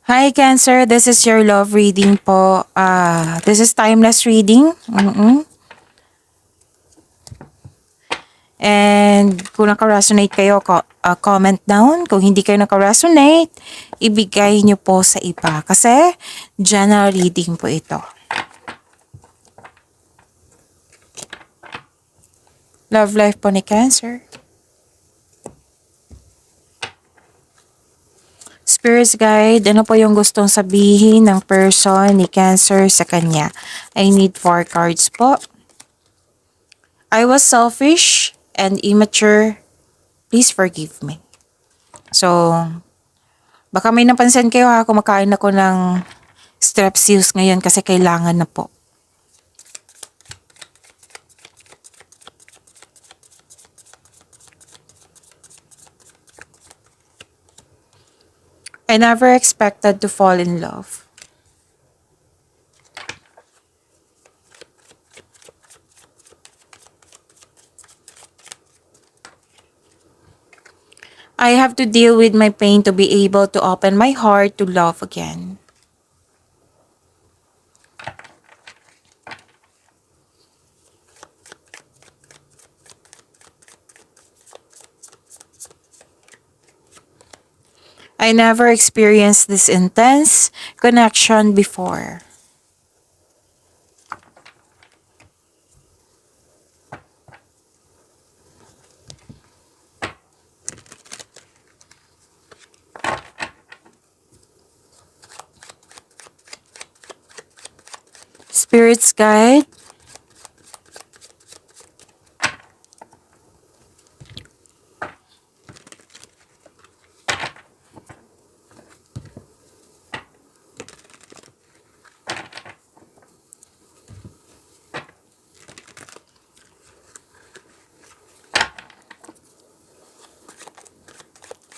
Hi Cancer, this is your love reading po. This is timeless reading. And kung naka-resonate kayo, comment down. Kung hindi kayo naka-resonate, ibigay nyo po sa iba. Kasi general reading po ito. Love life po ni Cancer. Spirits guide, ano po yung gustong sabihin ng person ni Cancer sa kanya? I need 4 cards po. I was selfish and immature. Please forgive me. So, baka may napansin kayo ha, kumakain ako ng Strepsils ngayon kasi kailangan na po. I never expected to fall in love. I have to deal with my pain to be able to open my heart to love again. I never experienced this intense connection before. Spirits guide.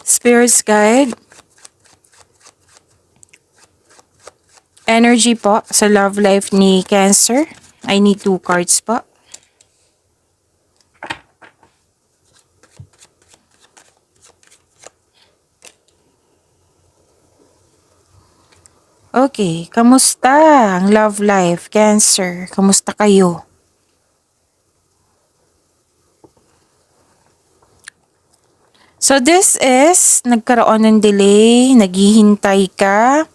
Spirits guide. Energy po sa love life ni Cancer. I need 2 cards po. Okay, kamusta ang love life, Cancer? Kamusta kayo? So this is, nagkaroon ng delay, naghihintay ka,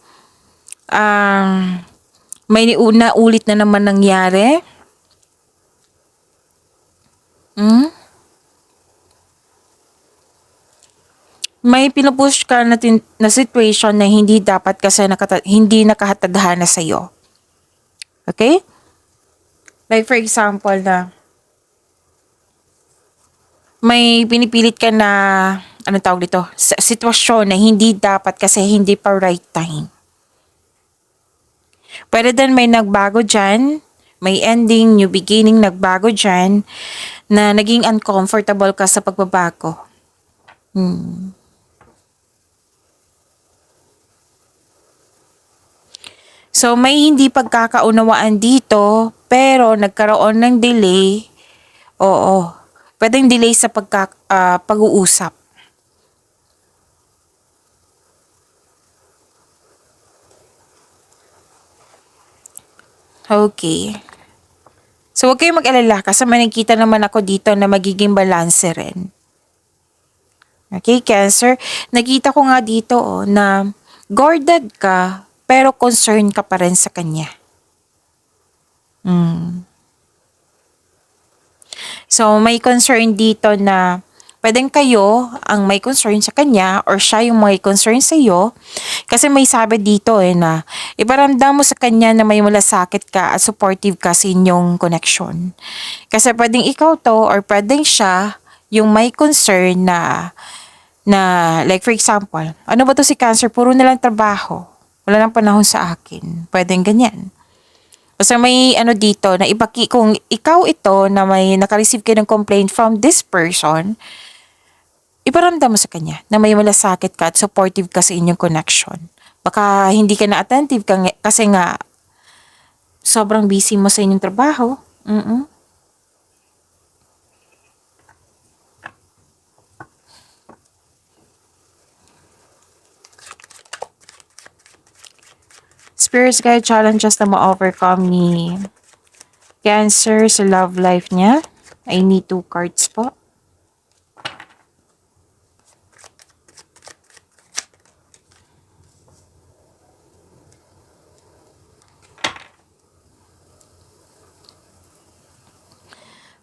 may una ulit na naman nangyari. May pinupush ka na situation na hindi dapat kasi hindi nakahatagana sa'yo. Okay? Like for example na, may pinipilit ka na, anong tawag dito, sitwasyon na hindi dapat kasi hindi pa right time. Pwede din may nagbago dyan, may ending, new beginning, nagbago dyan, na naging uncomfortable ka sa pagbabago. So may hindi pagkakaunawaan dito, pero nagkaroon ng delay. Oo. Pwedeng delay sa pag-uusap. Okay. So, huwag kayong mag-alala kasi may nakita naman ako dito na magiging balanse rin. Okay, Cancer? Nakita ko nga dito na guarded ka pero concerned ka pa rin sa kanya. So, may concern dito na pwedeng kayo ang may concern sa kanya or siya yung may concern sa iyo. Kasi may sabi dito na iparamdam mo sa kanya na may malasakit ka at supportive ka sa inyong connection. Kasi pwedeng ikaw to or pwedeng siya yung may concern na like for example, ano ba to si Cancer? Puro nilang trabaho. Wala nang panahon sa akin. Pwedeng ganyan. Basta may ano dito na kung ikaw ito na may nakareceive kayo ng complaint from this person, iparamdam mo sa kanya na may malasakit ka at supportive ka sa inyong connection. Baka hindi ka na attentive kasi nga sobrang busy mo sa inyong trabaho. Spirits guide challenges na ma-overcome ni Cancer sa love life niya. I need 2 cards po.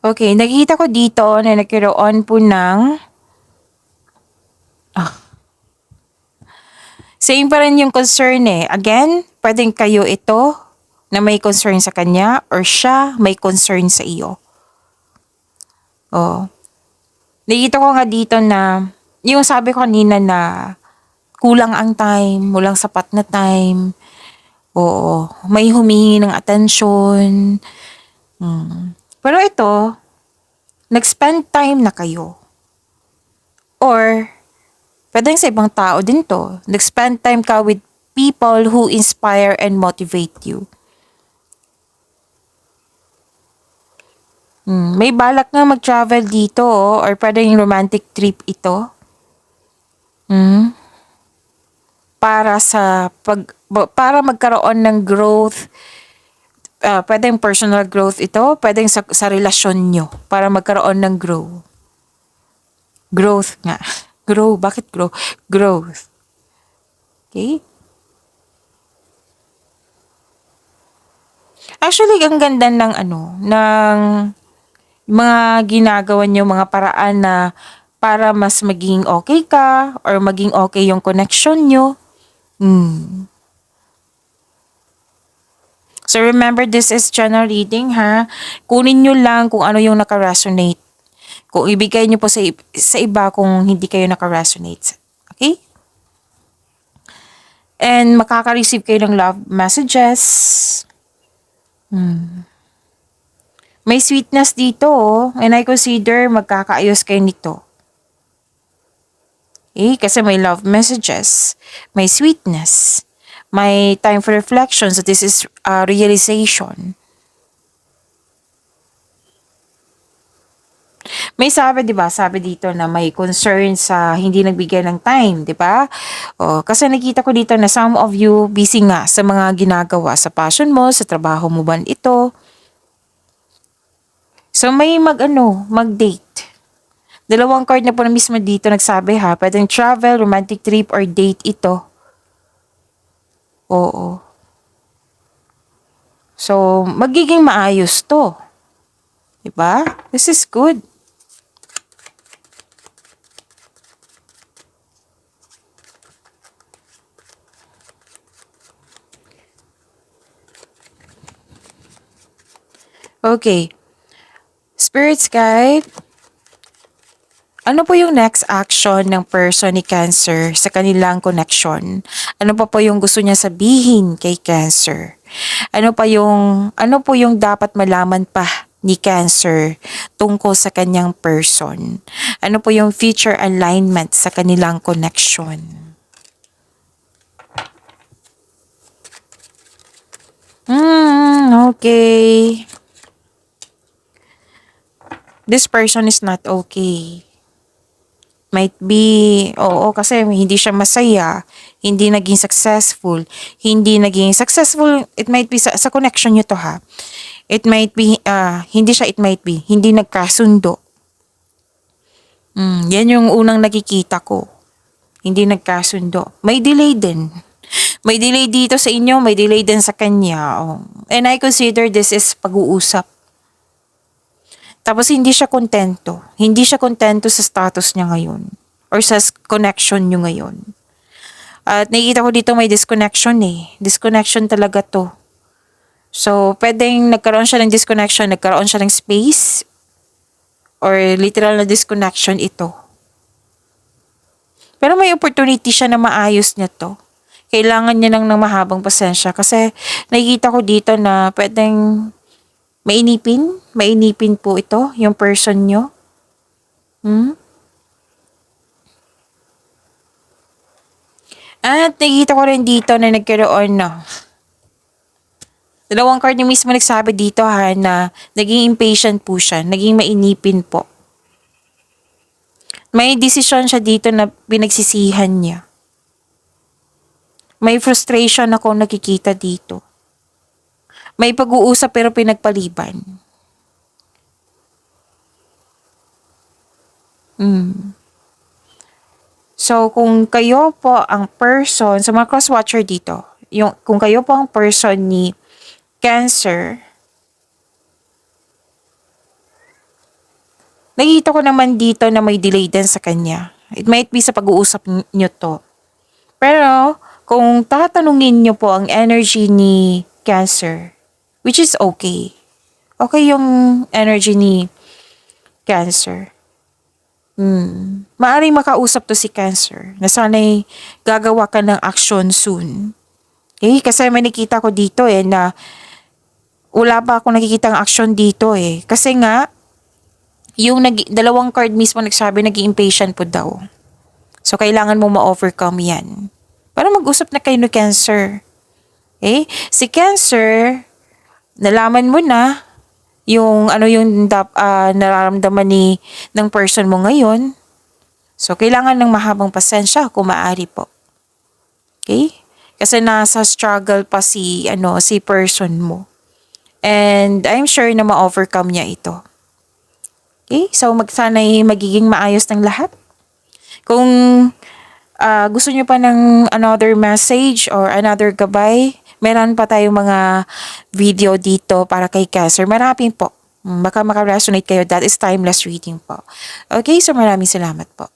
Okay, nakikita ko dito na nagkaroon po ng same pa rin yung concern eh. Again, pwedeng kayo ito na may concern sa kanya or siya may concern sa iyo. Oh. Nakikita ko nga dito na yung sabi ko kanina na kulang ang time, walang sapat na time. Oo, may humingi ng atensyon. Pero ito, nag-spend time na kayo. Or, pwedeng sa ibang tao din to. Nag-spend time ka with people who inspire and motivate you. May balak nga mag-travel dito or pwedeng romantic trip ito. Para magkaroon ng growth, pwedeng personal growth ito, pwedeng sa relasyon nyo para magkaroon ng growth nga. Grow, bakit grow? Growth. Okay? Actually, ang ganda ng ng mga ginagawa nyo, mga paraan na para mas maging okay ka or maging okay yung connection nyo. So remember, this is general reading ha. Kunin nyo lang kung ano yung naka-resonate. Kung ibigay nyo po sa iba kung hindi kayo naka-resonate. Okay? And makaka-receive kayo ng love messages. May sweetness dito and I consider magkakaayos kayo nito. Kasi may love messages, may sweetness, may time for reflection, so this is realization. May sabi, 'di ba? Sabi dito na may concern sa hindi nagbigay ng time, 'di ba? Kasi nakita ko dito na some of you busy nga sa mga ginagawa sa passion mo, sa trabaho mo ba ito. So may mag-date. Dalawang card na po na mismo dito nagsabi ha, pwedeng travel, romantic trip, or date ito. Oo. So, magiging maayos to. Diba? This is good. Okay. Spirits guide. Ano po yung next action ng person ni Cancer sa kanilang connection? Ano pa po yung gusto niya sabihin kay Cancer? Ano po yung dapat malaman pa ni Cancer tungkol sa kanyang person? Ano po yung future alignment sa kanilang connection? Okay. This person is not okay. Might be, kasi hindi siya masaya, hindi naging successful, it might be sa connection nyo to ha. It might be, hindi nagkasundo. Yan yung unang nakikita ko. Hindi nagkasundo. May delay din. May delay dito sa inyo, may delay din sa kanya. And I consider this is pag-uusap. Tapos hindi siya kontento. Hindi siya kontento sa status niya ngayon. Or sa connection niyo ngayon. At nakikita ko dito may disconnection eh. Disconnection talaga to. So, pwedeng nagkaroon siya ng disconnection, nagkaroon siya ng space. Or literal na disconnection ito. Pero may opportunity siya na maayos niya to. Kailangan niya lang ng mahabang pasensya. Kasi nakikita ko dito na pwedeng mainipin po ito, yung person nyo. At nakikita ko rin dito na nagkaroon dalawang card niya mismo nagsabi dito ha, na naging impatient po siya, naging mainipin po. May desisyon siya dito na pinagsisihan niya. May frustration ako nakikita dito. May pag-uusap pero pinagpaliban. So, kung kayo po ang person, sa mga cross-watcher dito, kung kayo po ang person ni Cancer, nakikita ko naman dito na may delay din sa kanya. It might be sa pag-uusap nyo to. Pero, kung tatanungin nyo po ang energy ni Cancer, which is okay. Okay yung energy ni Cancer. Maaring makausap to si Cancer na sana'y gagawa ka ng action soon. Okay? Kasi may nakita ko dito na wala pa akong nakikita ng action dito Kasi nga, yung dalawang card mismo nagsabi naging impatient po daw. So, kailangan mo ma-overcome yan. Para mag-usap na kayo ni Cancer. Okay? Si Cancer, nalaman mo na yung nararamdaman ng person mo ngayon. So, kailangan ng mahabang pasensya kung maaari po. Okay? Kasi nasa struggle pa si person mo. And I'm sure na ma-overcome niya ito. Okay? So, sana'y magiging maayos ng lahat. Kung gusto nyo pa ng another message or another gabay, meron pa tayong mga video dito para kay Cancer. Maraming po. Baka makaresonate kayo. That is timeless reading po. Okay? So, maraming salamat po.